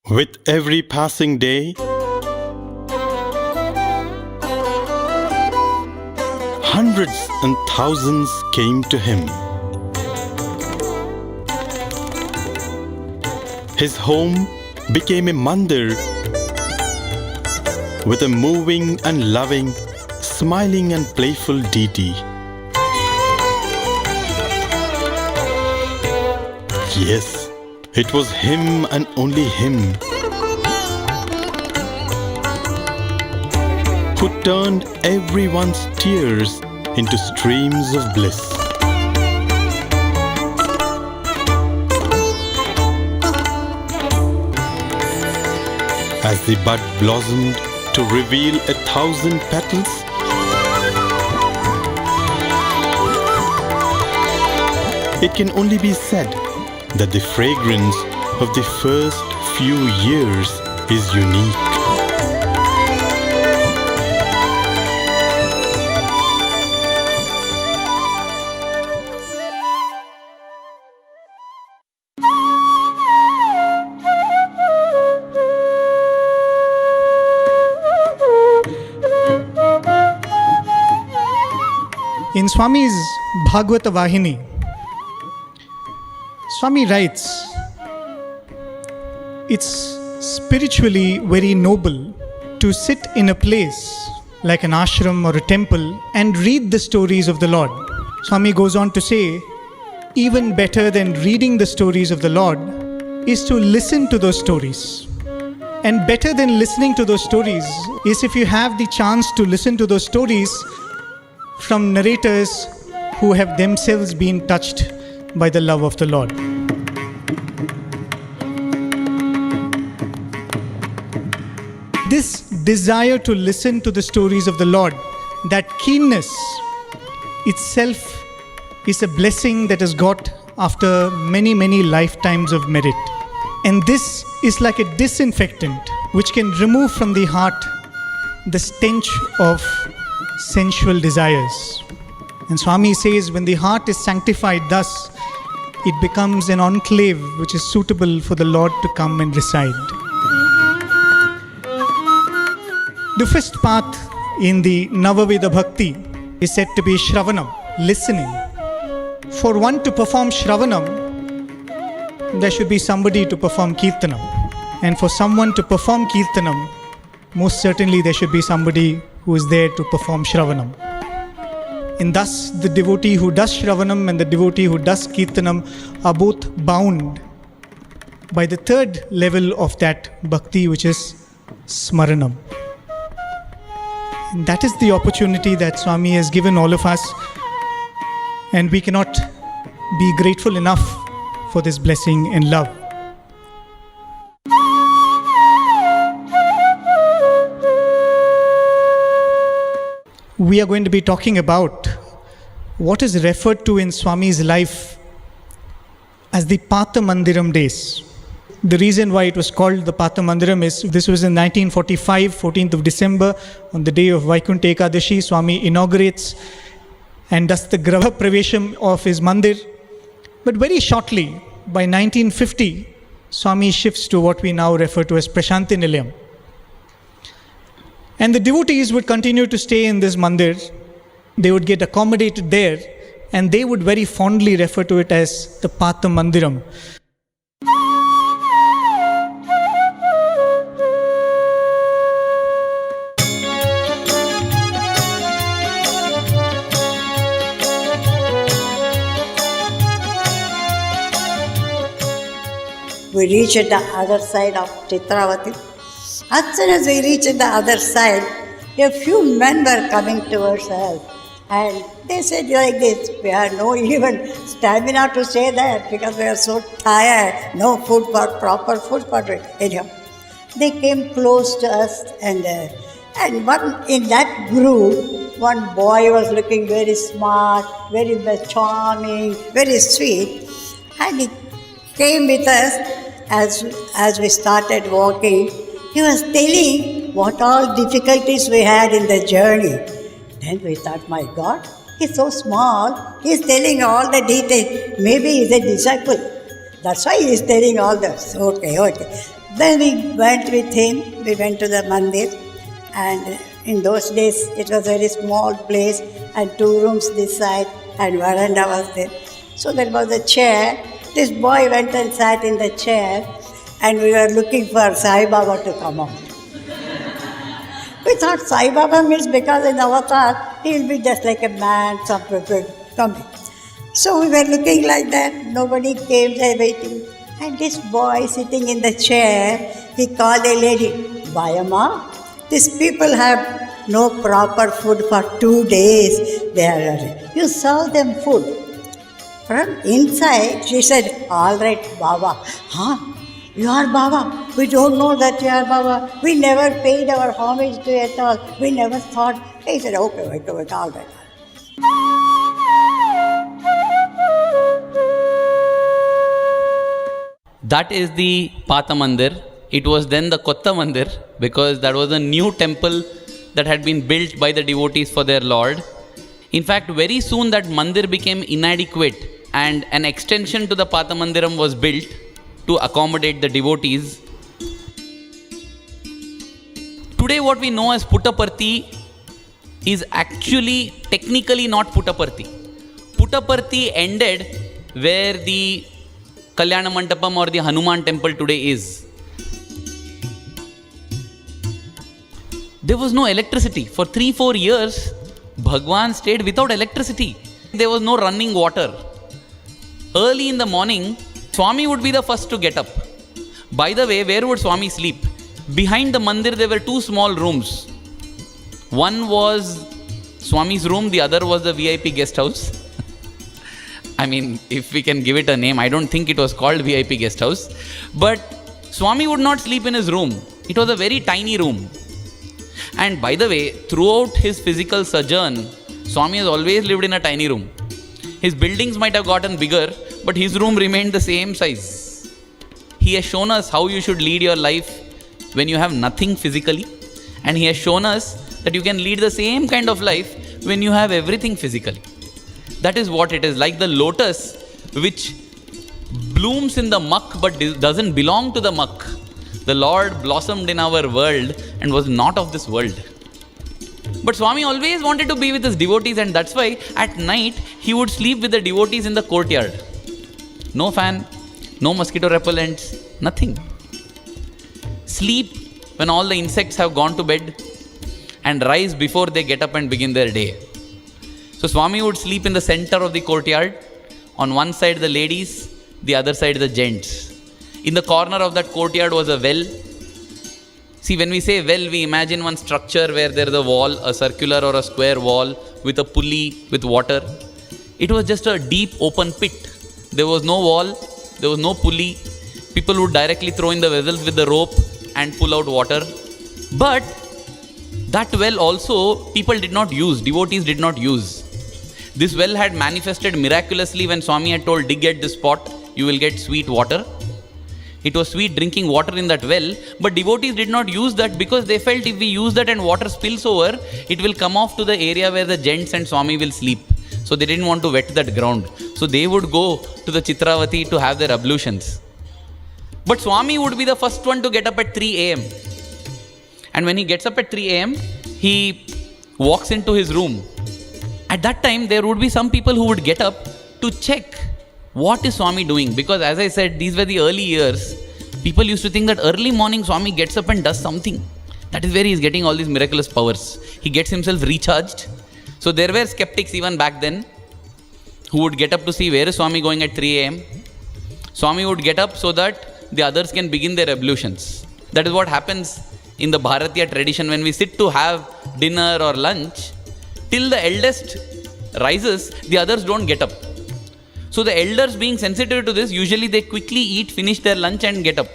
With every passing day, hundreds and thousands came to him. His home became a mandir with a moving and loving, smiling and playful deity. Yes, it was him and only him who turned everyone's tears into streams of bliss. As the bud blossomed to reveal 1,000 petals, it can only be said that the fragrance of the first few years is unique. In Swami's Bhagavata Vahini, Swami writes, it's spiritually very noble to sit in a place like an ashram or a temple and read the stories of the Lord. Swami goes on to say, even better than reading the stories of the Lord is to listen to those stories. And better than listening to those stories is if you have the chance to listen to those stories from narrators who have themselves been touched by the love of the Lord. This desire to listen to the stories of the Lord, that keenness itself is a blessing that is got after many, many lifetimes of merit. And this is like a disinfectant which can remove from the heart the stench of sensual desires. And Swami says, when the heart is sanctified thus, it becomes an enclave which is suitable for the Lord to come and reside. The first path in the Navaveda Bhakti is said to be Shravanam, listening. For one to perform Shravanam, there should be somebody to perform Kirtanam. And for someone to perform Kirtanam, most certainly there should be somebody who is there to perform Shravanam. And thus the devotee who does Shravanam and the devotee who does Kirtanam are both bound by the third level of that Bhakti, which is Smaranam. And that is the opportunity that Swami has given all of us, and we cannot be grateful enough for this blessing and love. We are going to be talking about what is referred to in Swami's life as the Patha Mandiram days. The reason why it was called the Patha Mandiram is this was in 1945, 14th of December, on the day of Vaikuntha Ekadashi. Swami inaugurates and does the Grava Pravesham of his mandir. But very shortly, by 1950, Swami shifts to what we now refer to as Prashanti Nilayam. And the devotees would continue to stay in this mandir. They would get accommodated there, and they would very fondly refer to it as the Patha Mandiram. We reached the other side of Chitravati. As soon as we reached the other side, a few men were coming towards us, and they said like this, we have no even stamina to stay there because we are so tired, no food for proper food for it. Anyhow, they came close to us, and one in that group, one boy was looking very smart, very charming, very sweet, and he came with us as we started walking. He was telling what all difficulties we had in the journey. Then we thought, my God, he's so small, he's telling all the details. Maybe he's a disciple. That's why he's telling all this. Okay. Then we went with him, we went to the mandir, and in those days it was a very small place and 2 rooms this side and veranda was there. So there was a chair. This boy went and sat in the chair and we were looking for Sai Baba to come out. We thought Sai Baba means because in our thought he will be just like a man, some people coming. So we were looking like that, nobody came there waiting. And this boy sitting in the chair, he called a lady, Bayama, these people have no proper food for 2 days. You serve them food. From inside, she said, all right, Baba. Huh? You are Baba. We don't know that you are Baba. We never paid our homage to you at all. We never thought. He said, okay, wait, all right. That is the Pata Mandir. It was then the Kotta Mandir because that was a new temple that had been built by the devotees for their Lord. In fact, very soon that mandir became inadequate and an extension to the Pata Mandiram was built to accommodate the devotees. Today what we know as Puttaparthi is actually technically not Puttaparthi. Puttaparthi ended where the Kalyana Mandapam or the Hanuman temple today is. There was no electricity. For 3-4 years, Bhagwan stayed without electricity. There was no running water. Early in the morning, Swami would be the first to get up. By the way, where would Swami sleep? Behind the mandir, there were 2 small rooms. One was Swami's room, the other was the VIP guest house. I mean, if we can give it a name, I don't think it was called VIP guest house. But Swami would not sleep in his room. It was a very tiny room. And by the way, throughout his physical sojourn, Swami has always lived in a tiny room. His buildings might have gotten bigger, but his room remained the same size. He has shown us how you should lead your life when you have nothing physically. And he has shown us that you can lead the same kind of life when you have everything physically. That is what it is, like the lotus which blooms in the muck but doesn't belong to the muck. The Lord blossomed in our world and was not of this world. But Swami always wanted to be with his devotees, and that's why at night he would sleep with the devotees in the courtyard. No fan, no mosquito repellents, nothing. Sleep when all the insects have gone to bed and rise before they get up and begin their day. So Swami would sleep in the center of the courtyard. On one side the ladies, the other side the gents. In the corner of that courtyard was a well. See, when we say well, we imagine one structure where there is a wall, a circular or a square wall with a pulley with water. It was just a deep open pit. There was no wall, there was no pulley. People would directly throw in the vessels with the rope and pull out water. But that well also people did not use, devotees did not use. This well had manifested miraculously when Swami had told, dig at this spot, you will get sweet water. It was sweet drinking water in that well, but devotees did not use that because they felt if we use that and water spills over, it will come off to the area where the gents and Swami will sleep. So they didn't want to wet that ground. So they would go to the Chitravati to have their ablutions. But Swami would be the first one to get up at 3 a.m. And when he gets up at 3 a.m., he walks into his room. At that time, there would be some people who would get up to check what is Swami doing. Because as I said, these were the early years. People used to think that early morning Swami gets up and does something. That is where he is getting all these miraculous powers. He gets himself recharged. So there were skeptics even back then who would get up to see where is Swami going at 3 a.m. Swami would get up so that the others can begin their ablutions. That is what happens in the Bharatiya tradition when we sit to have dinner or lunch. Till the eldest rises, the others don't get up. So the elders, being sensitive to this, usually they quickly eat, finish their lunch and get up.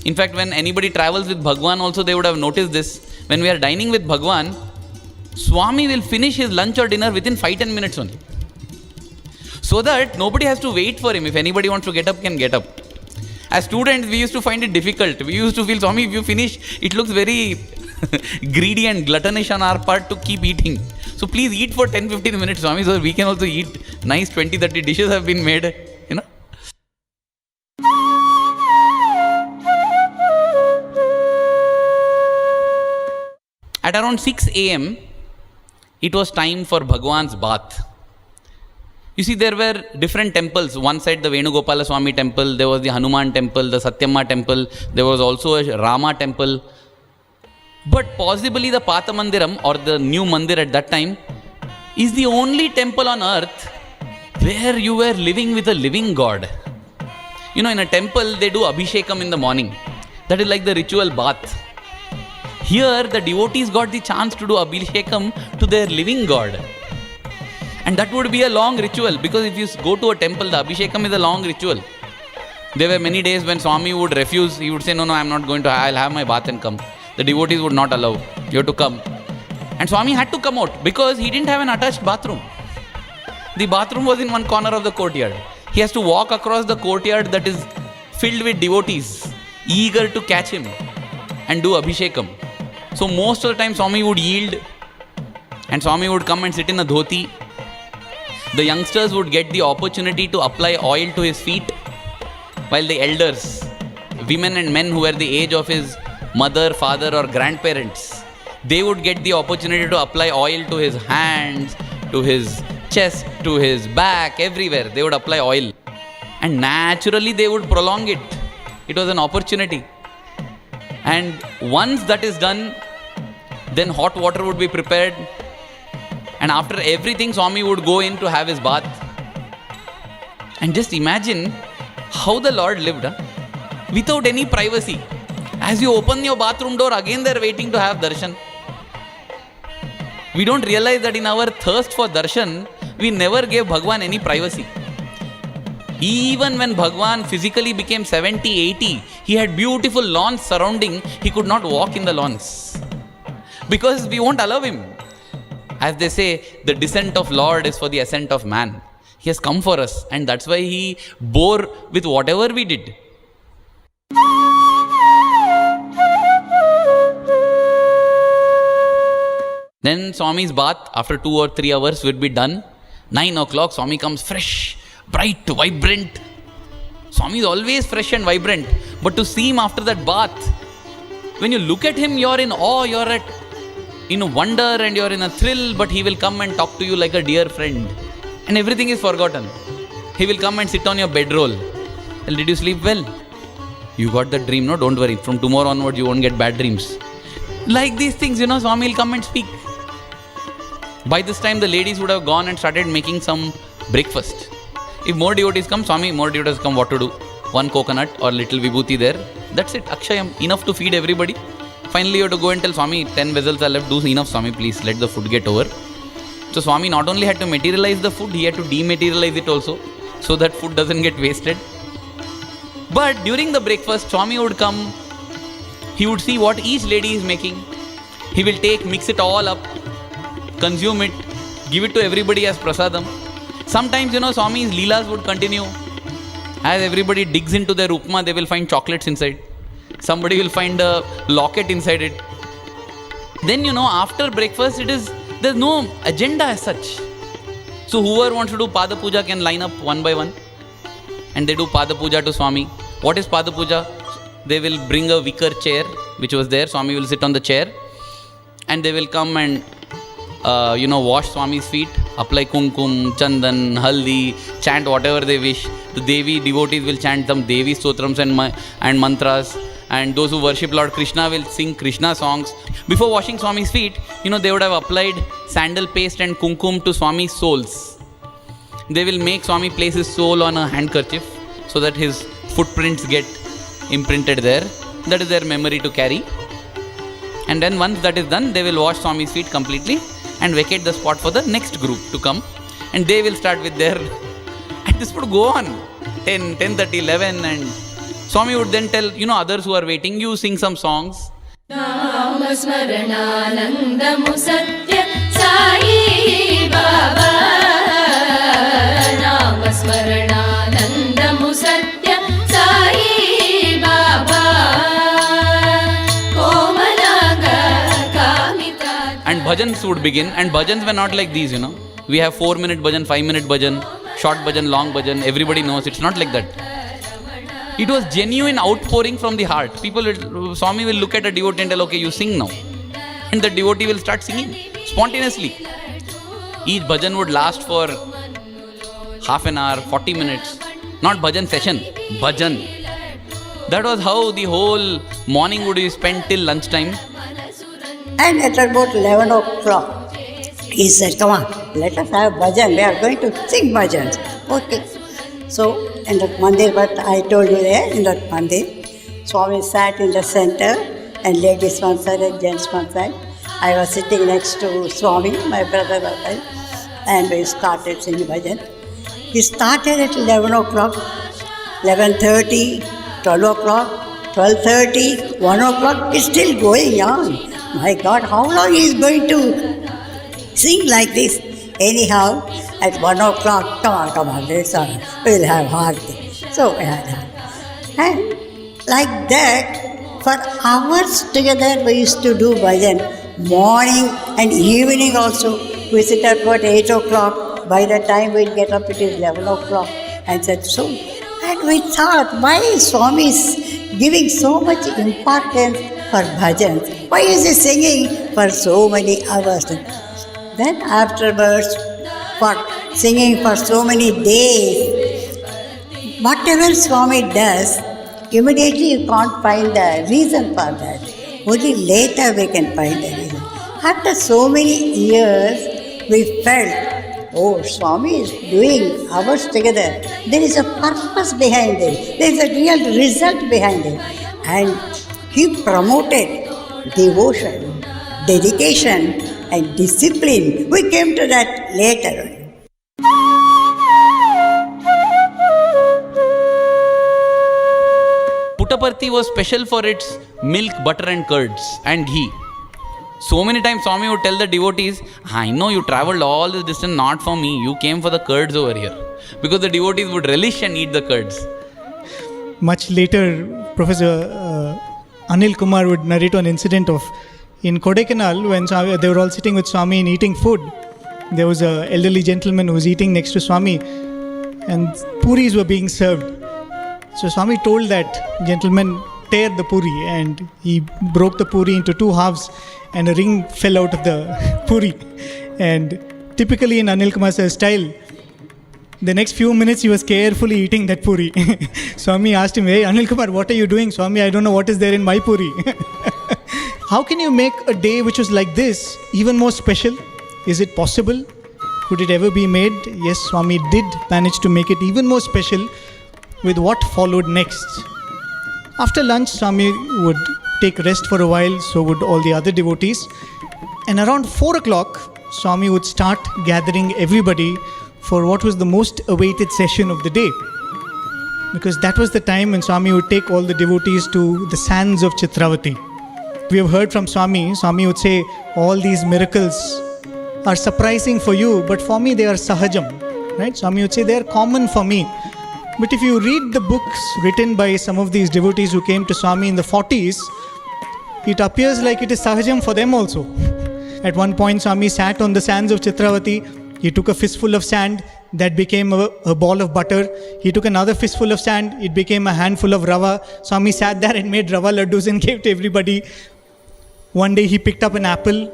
In fact, when anybody travels with Bhagwan also, they would have noticed this. When we are dining with Bhagwan, Swami will finish his lunch or dinner within 5-10 minutes only. So that nobody has to wait for him. If anybody wants to get up, can get up. As students, we used to find it difficult. We used to feel, Swami, if you finish, it looks very greedy and gluttonish on our part to keep eating. So please eat for 10-15 minutes, Swami, so we can also eat. Nice 20-30 dishes have been made, you know. At around 6 a.m., it was time for Bhagwan's bath. You see, there were different temples. One side, the Venugopala Swami temple, there was the Hanuman temple, the Satyamma temple, there was also a Rama temple. But possibly the Patha Mandiram, or the new mandir at that time, is the only temple on earth where you were living with a living God. You know, in a temple, they do Abhishekam in the morning. That is like the ritual bath. Here, the devotees got the chance to do Abhishekam to their living God. And that would be a long ritual, because if you go to a temple, the Abhishekam is a long ritual. There were many days when Swami would refuse. He would say, no, I'm not going to, I'll have my bath and come. The devotees would not allow. You have to come. And Swami had to come out because he didn't have an attached bathroom. The bathroom was in one corner of the courtyard. He has to walk across the courtyard that is filled with devotees, eager to catch him and do Abhishekam. So most of the time Swami would yield, and Swami would come and sit in a dhoti. The youngsters would get the opportunity to apply oil to his feet, while the elders, women and men who were the age of his mother, father or grandparents, they would get the opportunity to apply oil to his hands, to his chest, to his back, everywhere. They would apply oil. And naturally they would prolong it. It was an opportunity. And once that is done, then hot water would be prepared. And after everything, Swami would go in to have his bath. And just imagine how the Lord lived, without any privacy. As you open your bathroom door, again they are waiting to have darshan. We don't realize that in our thirst for darshan, we never gave Bhagwan any privacy. Even when Bhagwan physically became 70, 80, he had beautiful lawns surrounding. He could not walk in the lawns because we won't allow him. As they say, the descent of Lord is for the ascent of man. He has come for us, and that's why he bore with whatever we did. Then Swami's bath, after 2 or 3 hours, would be done. 9 o'clock, Swami comes fresh, bright, vibrant. Swami is always fresh and vibrant. But to see him after that bath, when you look at him, you're in awe, you're in wonder and you're in a thrill, but he will come and talk to you like a dear friend. And everything is forgotten. He will come and sit on your bedroll. Well, did you sleep well? You got the dream, no? Don't worry. From tomorrow onwards, you won't get bad dreams. Like these things, Swami will come and speak. By this time, the ladies would have gone and started making some breakfast. If more devotees come, Swami, more devotees come, what to do? 1 coconut or little vibhuti there. That's it, Akshayam, enough to feed everybody. Finally, you have to go and tell Swami, 10 vessels are left, do enough, Swami, please, let the food get over. So Swami not only had to materialize the food, he had to dematerialize it also, so that food doesn't get wasted. But during the breakfast, Swami would come, he would see what each lady is making. He will mix it all up, consume it, give it to everybody as prasadam. Sometimes, Swami's leelas would continue. As everybody digs into their upma, they will find chocolates inside. Somebody will find a locket inside it. Then, after breakfast, there's no agenda as such. So whoever wants to do Pada Puja can line up one by one. And they do Pada Puja to Swami. What is Pada Puja? They will bring a wicker chair, which was there. Swami will sit on the chair. And they will come and, wash Swami's feet, apply kumkum, chandan, haldi, chant whatever they wish. The Devi devotees will chant some Devi stotrams and mantras. And those who worship Lord Krishna will sing Krishna songs. Before washing Swami's feet, they would have applied sandal paste and kumkum to Swami's soles. They will make Swami place his sole on a handkerchief so that his footprints get imprinted there. That is their memory to carry. And then once that is done, they will wash Swami's feet completely and vacate the spot for the next group to come. And they will start with their... And this would go on 10, 10:30, 11, and Swami would then tell, others who are waiting, you sing some songs. Namasmarananandamu Sathya Sai Baba. Namasmarananandamu Sathya Sai Baba. Komalaga Kamita. And bhajans would begin, and bhajans were not like these, We have 4-minute bhajan, 5-minute bhajan, short bhajan, long bhajan. Everybody knows it's not like that. It was genuine outpouring from the heart. Swami will look at a devotee and tell, okay, you sing now. And the devotee will start singing spontaneously. Each bhajan would last for half an hour, 40 minutes. Not bhajan session, bhajan. That was how the whole morning would be spent till lunchtime. And at about 11 o'clock, he said, come on, let us have bhajan. We are going to sing bhajans. Okay. So, in that mandir, but I told you there, in that mandir, Swami sat in the center and ladies one side and gents one side. I was sitting next to Swami, my brother was there, and we started singing bhajan. We started at 11 o'clock, 11:30, 12 o'clock, 12:30, 1 o'clock. It's still going on. My God, how long he is going to sing like this? Anyhow, at 1 o'clock, come on, we'll have Harti. So we had Harti. And like that, for hours together we used to do bhajan. Morning and evening also. We sit at about 8 o'clock. By the time we'll get up, it is 11 o'clock. And said so. And we thought, why is Swami giving so much importance for bhajans? Why is he singing for so many hours? Then afterwards, for singing for so many days, whatever Swami does, immediately you can't find the reason for that. Only later we can find the reason. After so many years, we felt, oh, Swami is doing hours together. There is a purpose behind it. There is a real result behind it. And he promoted devotion, dedication, and discipline. We came to that later. Puttaparthi was special for its milk, butter and curds and ghee. So many times Swami would tell the devotees, I know you travelled all this distance not for me, you came for the curds over here. Because the devotees would relish and eat the curds. Much later, Professor Anil Kumar would narrate an incident of in Kodaikanal, when they were all sitting with Swami and eating food. There was an elderly gentleman who was eating next to Swami and puris were being served. So Swami told that gentleman, tear the puri, and he broke the puri into two halves and a ring fell out of the puri. And typically in Anil Kumar's style, the next few minutes he was carefully eating that puri. Swami asked him, hey Anil Kumar, what are you doing? Swami, I don't know what is there in my puri. How can you make a day which was like this even more special? Is it possible? Could it ever be made? Yes, Swami did manage to make it even more special with what followed next. After lunch, Swami would take rest for a while, so would all the other devotees. And around 4 o'clock, Swami would start gathering everybody for what was the most awaited session of the day. Because that was the time when Swami would take all the devotees to the sands of Chitravati. We have heard from Swami, Swami would say, all these miracles are surprising for you, but for me they are sahajam. Right? Swami would say they are common for me. But if you read the books written by some of these devotees who came to Swami in the 40s, it appears like it is sahajam for them also. At one point, Swami sat on the sands of Chitravati. He took a fistful of sand, that became a ball of butter. He took another fistful of sand, it became a handful of rava. Swami sat there and made rava laddus and gave to everybody. One day he picked up an apple,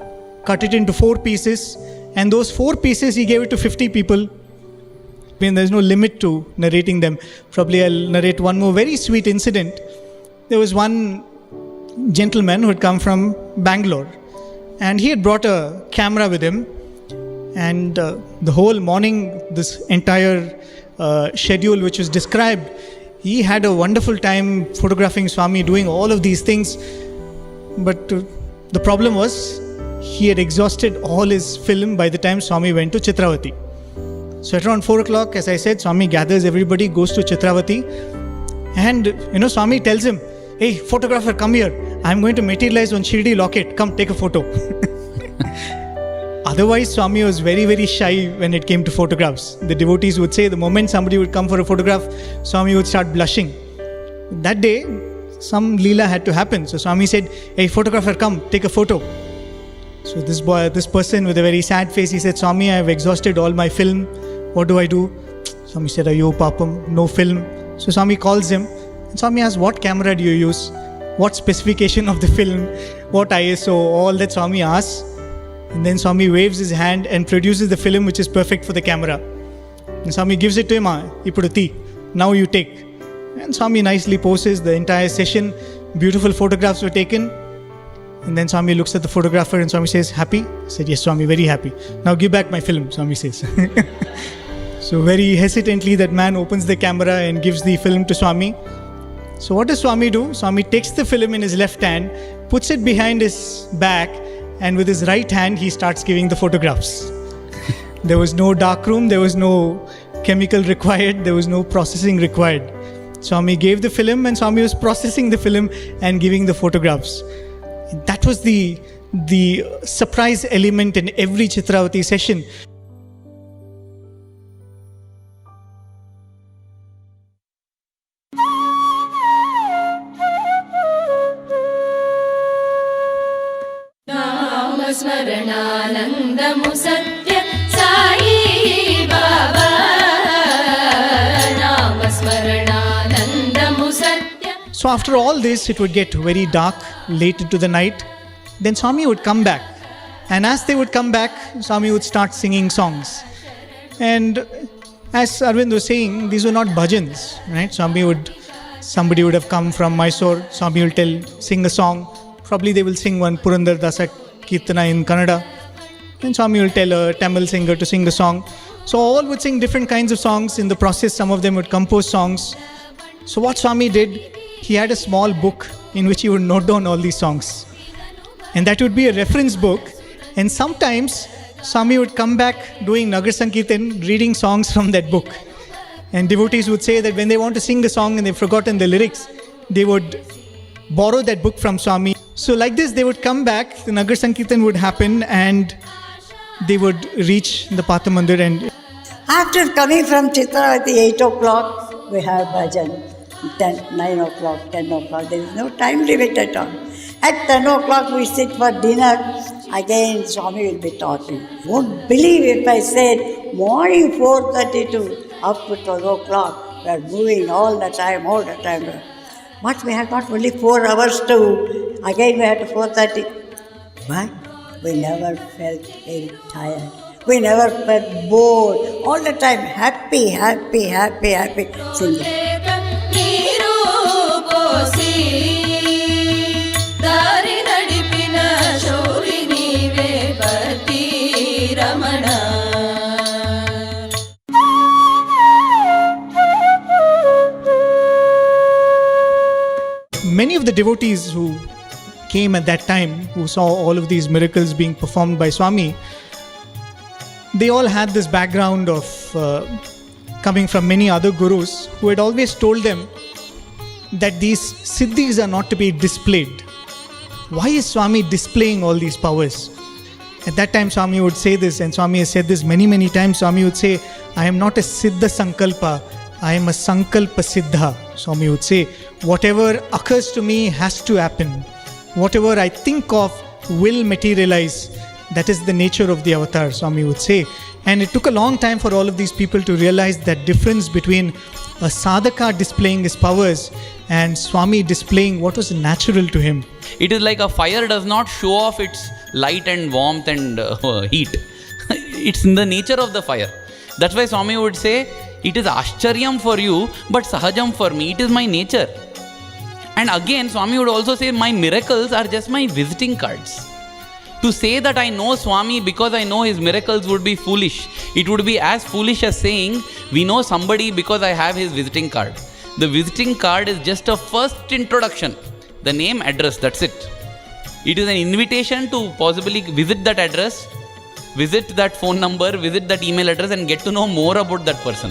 cut it into 4 pieces, and those 4 pieces he gave it to 50 people. I mean, there's no limit to narrating them. Probably I'll narrate one more very sweet incident. There was one gentleman who had come from Bangalore, and he had brought a camera with him. And the whole morning, this entire schedule which was described, he had a wonderful time photographing Swami, doing all of these things. But the problem was, he had exhausted all his film by the time Swami went to Chitravati. So at around 4 o'clock, as I said, Swami gathers everybody, goes to Chitravati. And, Swami tells him, hey, photographer, come here. I'm going to materialize on Shirdi locket. Come, take a photo. Otherwise, Swami was very, very shy when it came to photographs. The devotees would say the moment somebody would come for a photograph, Swami would start blushing. That day, some leela had to happen. So Swami said, hey, photographer, come, take a photo. So this person with a very sad face, he said, Swami, I have exhausted all my film. What do I do? Swami said, Ayo papam, no film. So Swami calls him. And Swami asks, what camera do you use? What specification of the film? what ISO, all that Swami asks. And then Swami waves his hand and produces the film which is perfect for the camera. And Swami gives it to him, Ipuduti, now you take. And Swami nicely poses the entire session. Beautiful photographs were taken. And then Swami looks at the photographer and Swami says, happy? I said, yes, Swami, very happy. Now give back my film, Swami says. So very hesitantly that man opens the camera and gives the film to Swami. So what does Swami do? Swami takes the film in his left hand, puts it behind his back, and with his right hand he starts giving the photographs. There was no dark room, there was no chemical required, there was no processing required. Swami gave the film and Swami was processing the film and giving the photographs. That was the surprise element in every Chitravati session. स्मरणानन्दमु सत्य साई बाबा नाम स्मरणानन्दमु सत्य. So after all this, it would get very dark late into the night. Then Swami would come back. And as they would come back, Swami would start singing songs. And as Arvind was saying, these were not bhajans, right? Somebody would have come from Mysore. Swami will sing a song. Probably they will sing one Purandar Dasa Kirtana in Kannada. And Swami will tell a Tamil singer to sing a song. So all would sing different kinds of songs. In the process, some of them would compose songs. So what Swami did, he had a small book in which he would note down all these songs. And that would be a reference book. And sometimes Swami would come back doing Nagar Sankirtan, reading songs from that book. And devotees would say that when they want to sing a song and they've forgotten the lyrics, they would borrow that book from Swami. So like this, they would come back, the Nagar Sankirtan would happen, and they would reach the Patha Mandir. And After coming from Chitravati, 8 o'clock, we have bhajan. 9 o'clock, 10 o'clock, there is no time limit at all. At 10 o'clock, we sit for dinner. Again, Swami will be talking. Won't believe if I said morning 4:30 to up to 12 o'clock, we are moving all the time. But we have got only 4 hours to, again we had to 4:30. But we never felt very tired. We never felt bored. All the time happy, singing. ನೀರು ಪೋಸಿ ದಾರಿ ನಡಿಪಿನ ಶೌರಿ ನೀವೇ ಪತಿ Ramana. many of the devotees who came at that time, who saw all of these miracles being performed by Swami, they all had this background of coming from many other gurus who had always told them that these siddhis are not to be displayed. Why is Swami displaying all these powers? At that time, Swami would say this, and Swami has said this many, many times. Swami would say, I am not a siddha sankalpa, I am a sankalpa siddha. Swami would say, whatever occurs to me has to happen. Whatever I think of will materialize. That is the nature of the avatar, Swami would say. And it took a long time for all of these people to realize that difference between a sadhaka displaying his powers and Swami displaying what was natural to him. It is like a fire does not show off its light and warmth and heat. It's in the nature of the fire. That's why Swami would say, it is ashcharyam for you, but sahajam for me. It is my nature. And again, Swami would also say, my miracles are just my visiting cards. To say that I know Swami because I know his miracles would be foolish. It would be as foolish as saying, we know somebody because I have his visiting card. The visiting card is just a first introduction. The name, address, that's it. It is an invitation to possibly visit that address, visit that phone number, visit that email address and get to know more about that person.